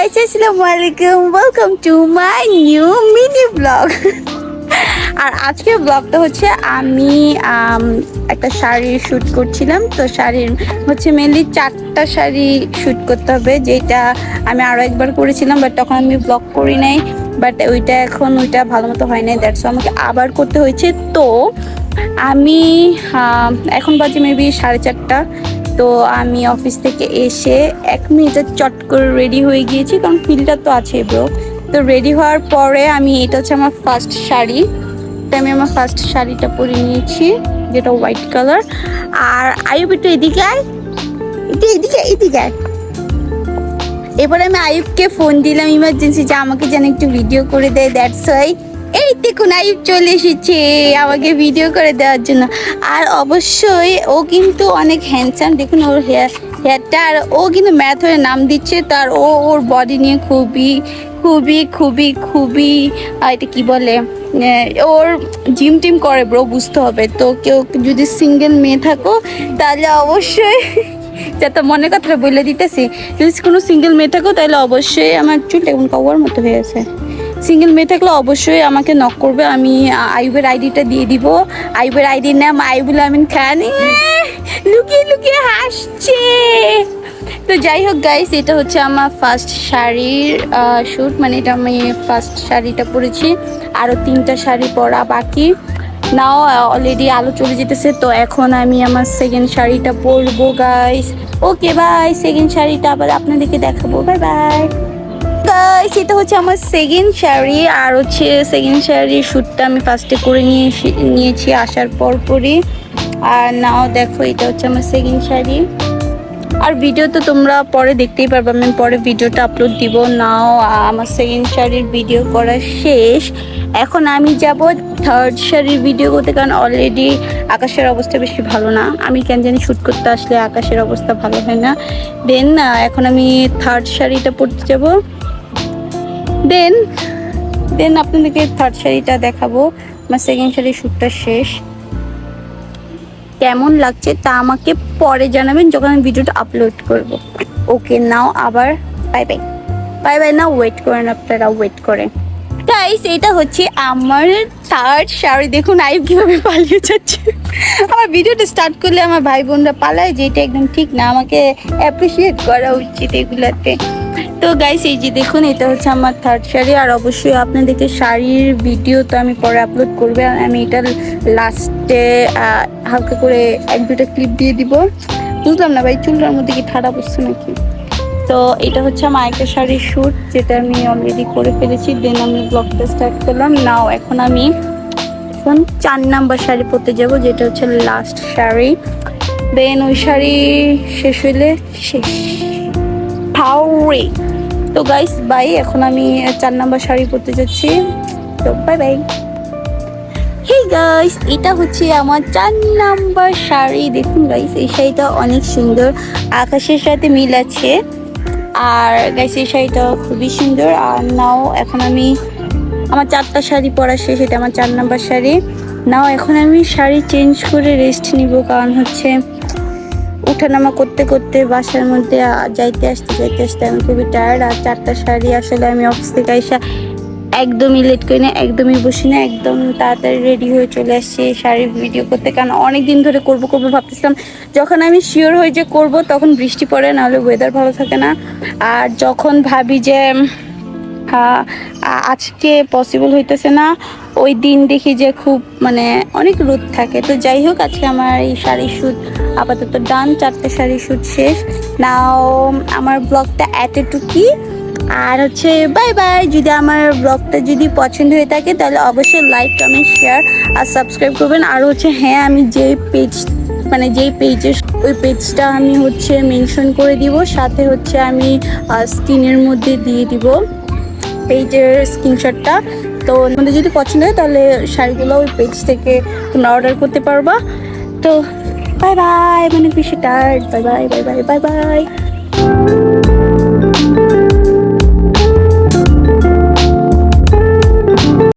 Guys, আসসালামু আলাইকুম, welcome to my new mini vlog. আর আজকের ব্লগটা হচ্ছে আমি একটা শাড়ি শ্যুট করছিলাম। তো শাড়ির হচ্ছে মেনলি 4টা শাড়ি শ্যুট করতে হবে, যেটা আমি আরও একবার করেছিলাম, বাট তখন আমি ব্লগ করি নাই। বাট ওইটা ভালো মতো হয় নাই, দ্যাটস আমাকে আবার করতে হয়েছে। তো আমি এখন বাজে মেবি 4:30। তো আমি অফিস থেকে এসে 1 মিনিটে চট করে রেডি হয়ে গিয়েছি, কারণ ফিল্টার তো আছে ব্রো। তো রেডি হওয়ার পরে এটা হচ্ছে আমার ফার্স্ট শাড়ি। তো আমি আমার ফার্স্ট শাড়িটা পরে নিয়েছি, যেটা হোয়াইট কালার। আর আয়ুব একটু এদিকে আয়, এদিকে আয়। এরপরে আমি আয়ুবকে ফোন দিলাম ইমার্জেন্সি, যে আমাকে যেন একটু ভিডিও করে দেয়। দ্যাটস ওয়াই এই দেখুন আয়ুব চলে এসেছে আমাকে ভিডিও করে দেওয়ার জন্য। আর অবশ্যই ও কিন্তু অনেক হ্যান্ডসাম, দেখুন ওর হেয়ারটা। আর ও কিন্তু ম্যাথ হয়ে নাম দিচ্ছে, তার ওর বডি নিয়ে খুবই খুবই খুবই খুবই এটা কি বলে, ওর জিম টিম করে ব্রো, বুঝতে হবে। তো কেউ যদি সিঙ্গেল মেয়ে থাকো তাহলে অবশ্যই, যাতে মনের কথাটা বলে দিতেছি, যদি কোনো সিঙ্গেল মেয়ে থাকো তাহলে অবশ্যই, আমার চুল এখন কওয়ার মতো হয়ে গেছে, সিঙ্গেল মেয়ে থাকলে অবশ্যই আমাকে নক করবে। আমি আইবের আইডিটা দিয়ে দিব। আইবের আইডির নাম আইবুল আমিন খান। লুকিয়ে লুকিয়ে হাসছে। তো যাই হোক গাইস, এটা হচ্ছে আমার ফার্স্ট শাড়ির শ্যুট, মানে এটা আমি ফার্স্ট শাড়িটা পরেছি, আরও 3টা শাড়ি পরা বাকি। নাও অলরেডি আলো চলে যেতেছে, তো এখন আমি আমার সেকেন্ড শাড়িটা পরবো গাইস। ওকে বাই, সেকেন্ড শাড়িটা আবার আপনাদেরকে দেখাবো। Bye bye guys. এটা হচ্ছে আমার সেকেন্ড শাড়ি, আর হচ্ছে সেকেন্ড শাড়ির শ্যুটটা আমি ফার্স্টে করে নিয়েছি আসার পরই। আর নাও দেখো, এটা হচ্ছে আমার সেকেন্ড শাড়ি। আর ভিডিও তো তোমরা পরে দেখতেই পারবে, আমি পরে ভিডিওটা আপলোড দিব। নাও আমার সেকেন্ড শাড়ির ভিডিও করা শেষ। এখন আমি যাব থার্ড শাড়ির ভিডিও করতে, কারণ অলরেডি আকাশের অবস্থা বেশি ভালো না। আমি কেন জানি শ্যুট করতে আসলে আকাশের অবস্থা ভালো হয় না। দেন এখন আমি থার্ড শাড়িটা পরতে যাব। দেন আপনাদেরকে থার্ড শাড়িটা দেখাবো। আমার সেকেন্ড শাড়ির শ্যুটটা শেষ। কেমন লাগছে তা আমাকে পরে জানাবেন, যখন আমি ভিডিওটা আপলোড করব। ওকে নাও আবার বাই বাই। বাই বাই না, ওয়েট করেন, আপনারা ওয়েট করেন গাইস। এটা হচ্ছে আমার থার্ড শাড়ি। দেখুন আইব কীভাবে পালিয়ে যাচ্ছে। আমার ভিডিওটা স্টার্ট করলে আমার ভাই বোনরা পালায়, যেটা একদম ঠিক না। আমাকে অ্যাপ্রিসিয়েট করা উচিত এগুলাতে। তো গাইস, এই যে দেখুন, এটা হচ্ছে আমার থার্ড শাড়ি। আর অবশ্যই আপনাদেরকে শাড়ির ভিডিও তো আমি পরে আপলোড করবে। আমি এটা লাস্টে হালকা করে 1-2টা ক্লিপ দিয়ে দিব। বুঝলাম না ভাই, চুলটার মধ্যে কি ঠাড়া বসছে নাকি? তো এটা হচ্ছে আমার আরেকটা শাড়ির শ্যুট, যেটা আমি অলরেডি করে ফেলেছি। দেন আমি ব্লগটা স্টার্ট করলাম। নাও এখন আমি 4 নাম্বার শাড়ি পরতে যাব, যেটা হচ্ছে লাস্ট শাড়ি। দেন ওই শাড়ি শেষ হইলে শেষ। তো গাইস বাই, এখন আমি 4 নাম্বার শাড়ি পরতে যাচ্ছি। তো বাই বাই। হে গাইস, এটা হচ্ছে আমার 4 নাম্বার শাড়ি। দেখুন গাইস, এই শাড়িটা অনেক সুন্দর, আকাশের সাথে মিল আছে। আর গাইস, এই শাড়িটা খুবই সুন্দর। আর নাও এখন আমি আমার 4টা শাড়ি পরা শেষ, এটা আমার 4 নাম্বার শাড়ি। নাও এখন আমি শাড়ি চেঞ্জ করে রেস্ট নিব, কারণ হচ্ছে উঠানামা করতে করতে বাসার মধ্যে যাইতে আসতে আমি খুবই টায়ার্ড। আর 4টা শাড়ি আসলে আমি অফিস থেকে আইসা একদমই লেট করি না, একদমই বসি না, একদম তাড়াতাড়ি রেডি হয়ে চলে আসছি শাড়ির ভিডিও করতে। কারণ অনেক দিন ধরে করবো ভাবতেছিলাম। যখন আমি শিওর হই যে করব, তখন বৃষ্টি পড়ে, নাহলে ওয়েদার ভালো থাকে না। আর যখন ভাবি যে আজকে পসিবল হইতেছে না, ওই দিন দেখি যে খুব অনেক রোদ থাকে। তো যাই হোক, আজকে আমার এই শাড়ির শ্যুট আপাতত ডান, 4টা শাড়ির শ্যুট শেষ। নাও আমার ব্লগটা এতটুকুই। আর হচ্ছে বাই বাই। যদি আমার ব্লগটা যদি পছন্দ হয়ে থাকে তাহলে অবশ্যই লাইক, কমেন্ট, শেয়ার আর সাবস্ক্রাইব করবেন। আর হচ্ছে হ্যাঁ, আমি যেই পেজের ওই পেজটা আমি হচ্ছে মেনশন করে দিব, সাথে হচ্ছে আমি স্ক্রিনের মধ্যে দিয়ে দিব পেজের স্ক্রিনশটটা। তো তোমাদের যদি পছন্দ হয় তাহলে শাড়িগুলো ওই পেজ থেকে তোমরা অর্ডার করতে পারবা। তো বাই বাই, বেশি tired. Bye bye bye bye bye bye.